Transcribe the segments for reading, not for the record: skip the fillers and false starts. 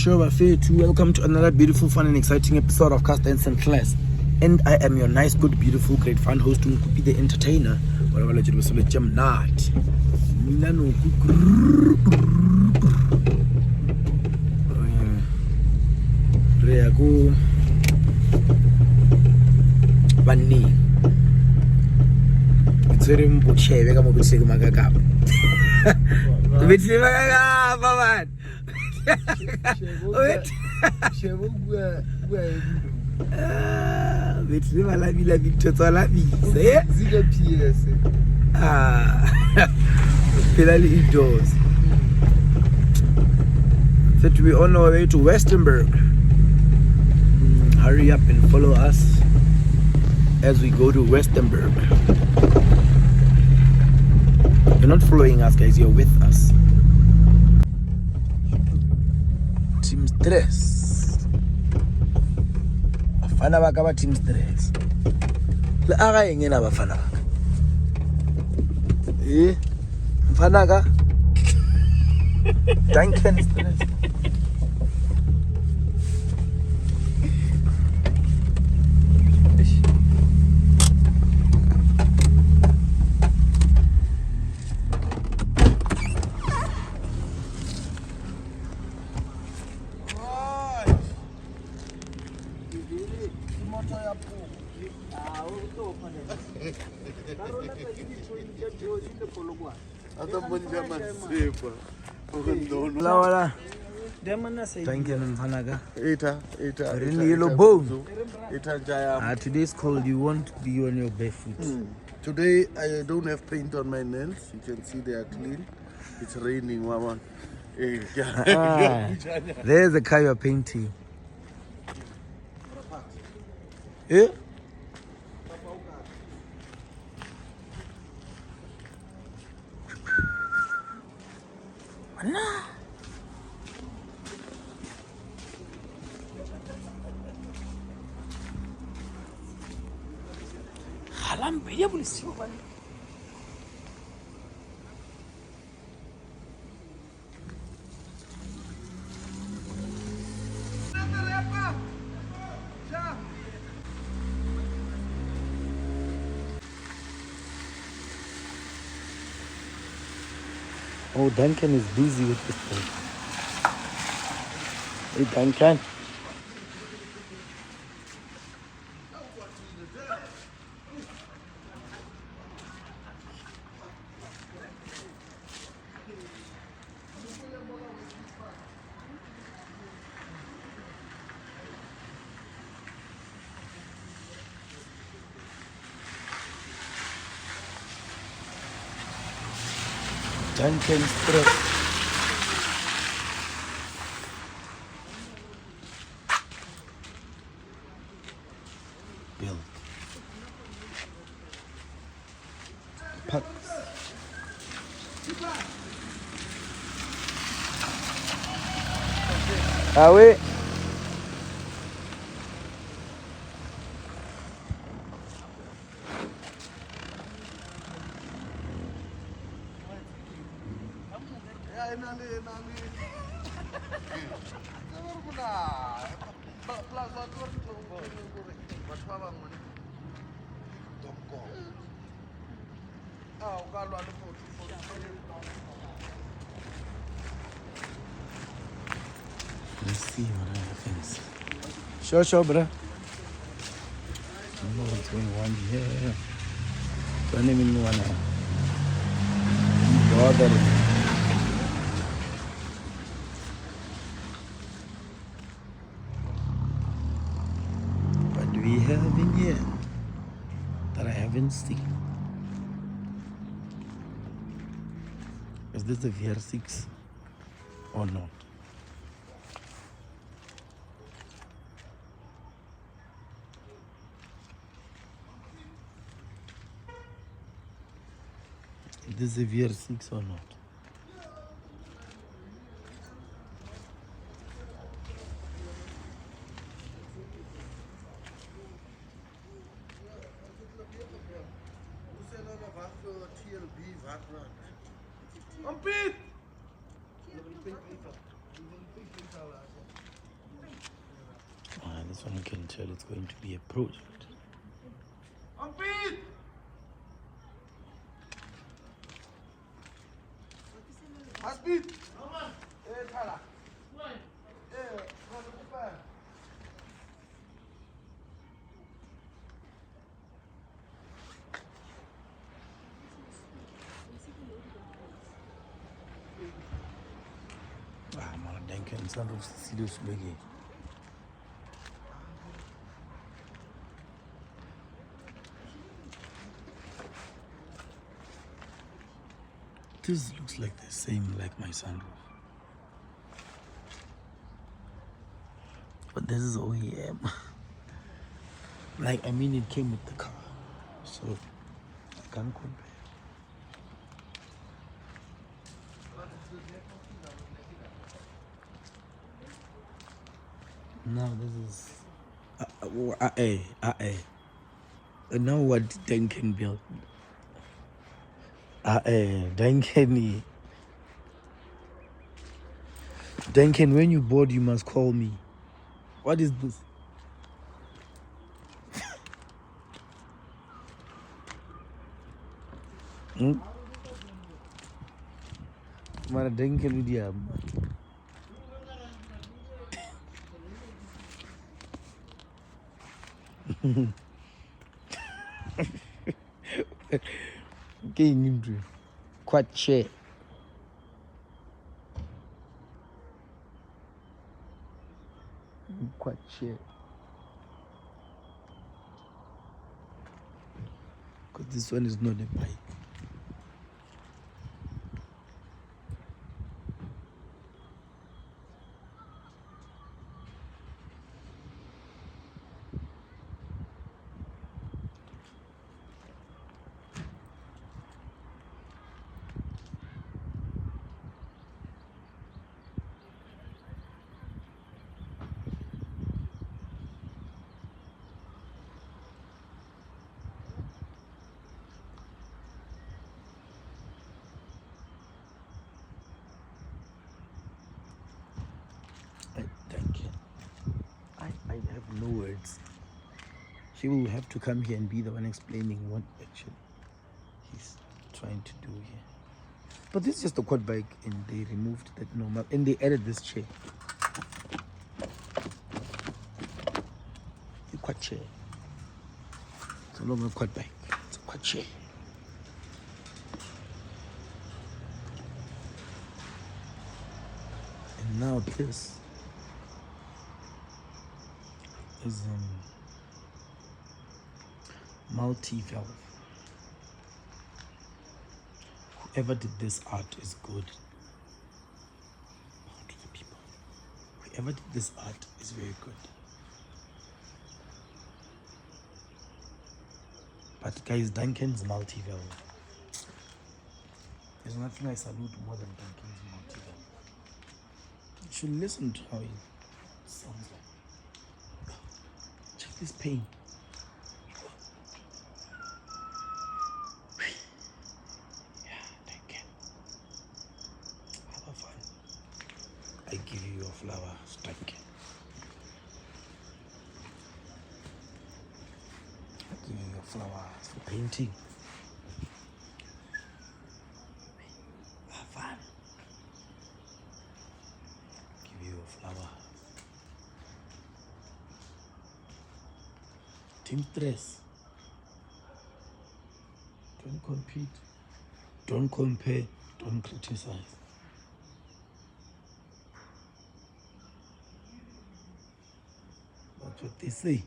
Sure, Bafetu. Welcome to another beautiful, fun, and exciting episode of Cast Instant Class. And I am your nice, good, beautiful, great fun host, Nkupi the entertainer. Whatever you do, so let jam night. Reago Bani. It's very much. We come to see Magagap. Which is Magagap, man. Betri ba la vitho tsa la bise zile PS phela le indoors. So we on our way to Westenburg. Hurry up and follow us as we go to Westenburg. You're not following us, guys, you're with us. Team Stress. Bafana ba ka ba Team Stress. Le aga eng ena bafana ba ka? Mfana ka? Duncan Stress. Today's cold, you won't be on your barefoot. Today I don't have paint on my nails. You can see they are clean. It's raining, mama. There's the car you're painting. Yeah? Oh, Duncan is busy with this thing. Hey, Duncan. Duncan Stress. Bill. Pucks. Ah oui. Let's see what happens. Sure, bro. I don't know what's going on here. Don't even wanna bother. What do we have in here that I haven't seen? Is this the VR6 or not? Is this the VR6 or not? this one you can tell it's going to be a project. Ah, man, thank you. Sunroof serious biggie. This looks like the same like my sunroof. But this is OEM. Like, I mean, it came with the car. So, I can't compare. Now, this is... Now what Duncan built? Duncan, when you board, you must call me. What is this? Mara Duncan dia. King Indri. Kwache. Kwache. Because this one is not a bike. I have no words. He will have to come here and be the one explaining what actually he's trying to do here. But this is just a quad bike, and they removed that normal, and they added this chair. A quad chair. It's a normal quad bike. It's a quad chair. And now this is multi-valve. Whoever did this art is good. Bow to the people. Whoever did this art is very good. But guys, Duncan's multi-valve. There's nothing I salute more than Duncan's multi-valve. You should listen to how it sounds like. Check this pain. I give you your flower, Duncan. I give you your flowers for painting. Have fun. Give you your flower. Team stress. Don't compete. Don't compare. Don't criticize. That's what they say.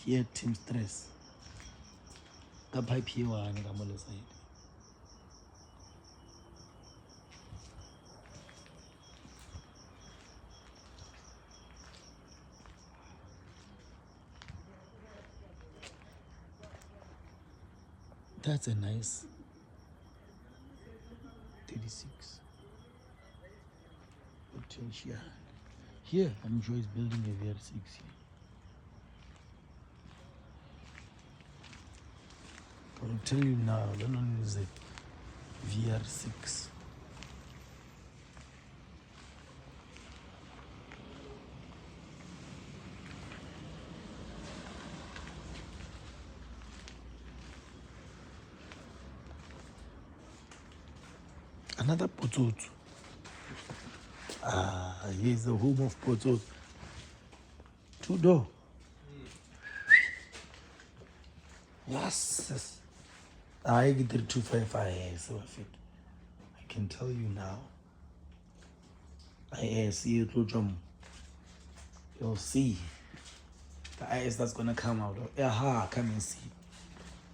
Here, team stress. The pipe here, one on the side. That's a nice 36 potential. Here, I'm sure he's building a VR6 here. I'll tell you now, that one is a VR6. Another potsotso. Here's the home of potsotso. 2-door. Yes. I get 255. So I can tell you now. I see it, you'll see the IS that's gonna come out. Aha, come and see.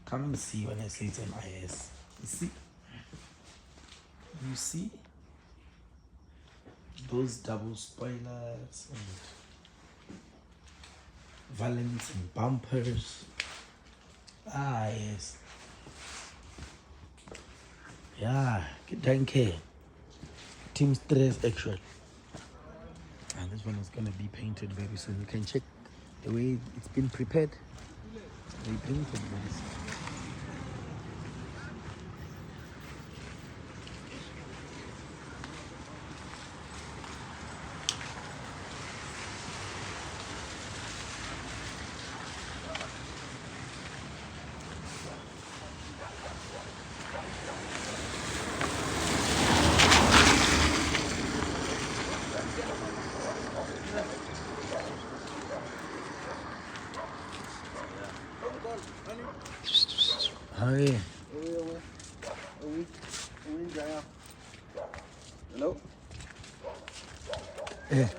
Come and see when I say it's an IS. You see? You see? Those double spoilers and valents and bumpers. Yes. Yeah, don't care. Team Stress Action. And this one is gonna be painted very soon. You can check the way it's been prepared. They painted very soon. Hi. Hello? Yeah.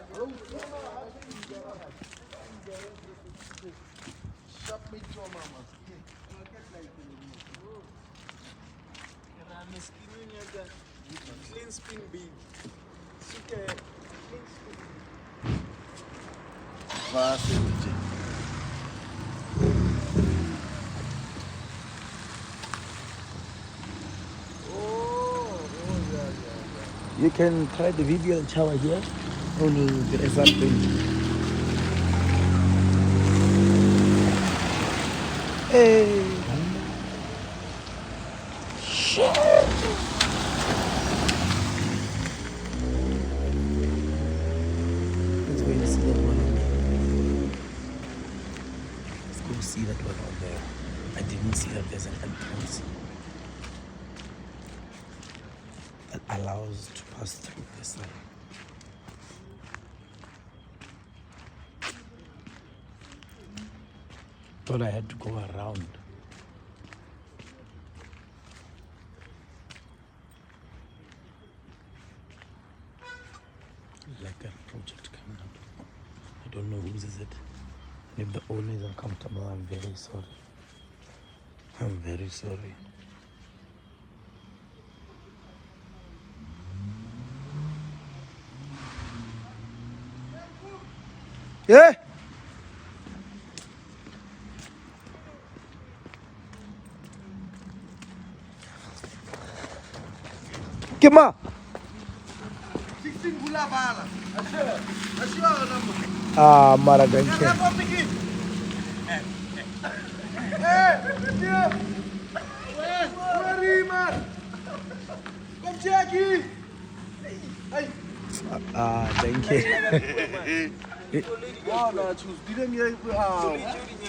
Clean spin beam. You can try the video shower here. Only the exact thing. Hey. Shit. Let's go and see that one on there. Let's go see that one on there. I didn't see that there's an entrance that allows to pass through this side. Thought I had to go around. Like a project coming up. I don't know whose is it. If the owner is uncomfortable, I'm very sorry. I'm very sorry. Yeah. Come on. 16 Gula Bala. Mara, thank you. Thank you.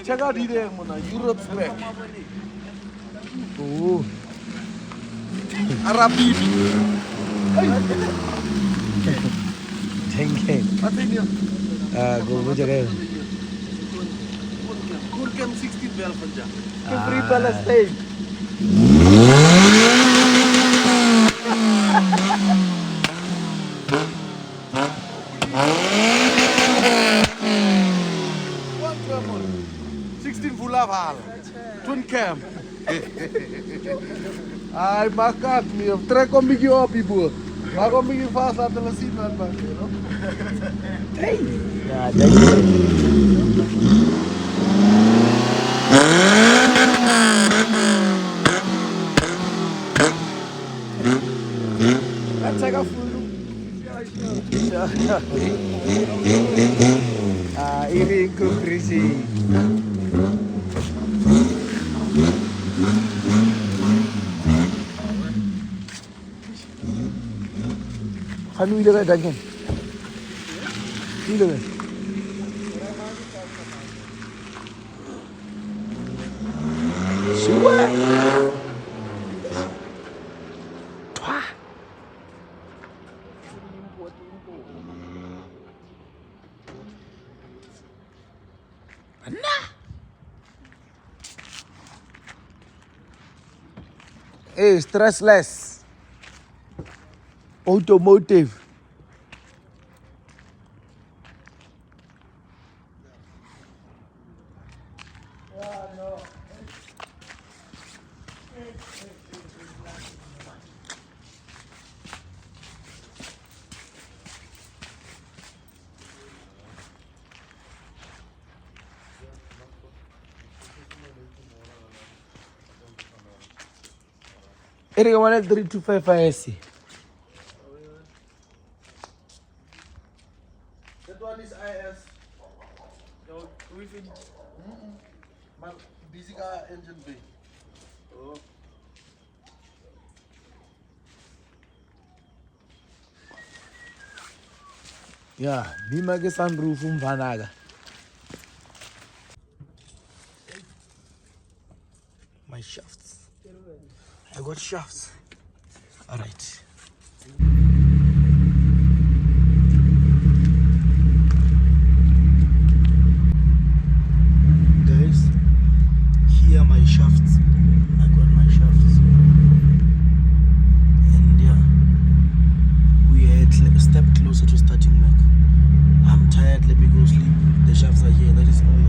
Check out Europe's back. Ooh. Arabic. Thank you. What's in here? Go with your Kurkem 16 bell Punjab. Free Palestine. One trouble. 16 Vulaval. Twin cam. Ay, makat me. Trek om bigi op, ibu. Maak om bigi vast laten we zien wat man. Hey. Yeah, thank you. Let's take a full look. Ini Nkupi. Kanu ile ka danken. Ile ka. Suwa. Twa. Hey, stressless. Automotive. Ere 13255 ISC. That one is IS. No, with it. My busy car engine bay. Oh. Yeah, bima ke sunroof umvanaga. My shafts. I got shafts. All right. Guys, here are my shafts. I got my shafts. And yeah, we are a step closer to starting Mack. I'm tired, let me go sleep. The shafts are here. That is all.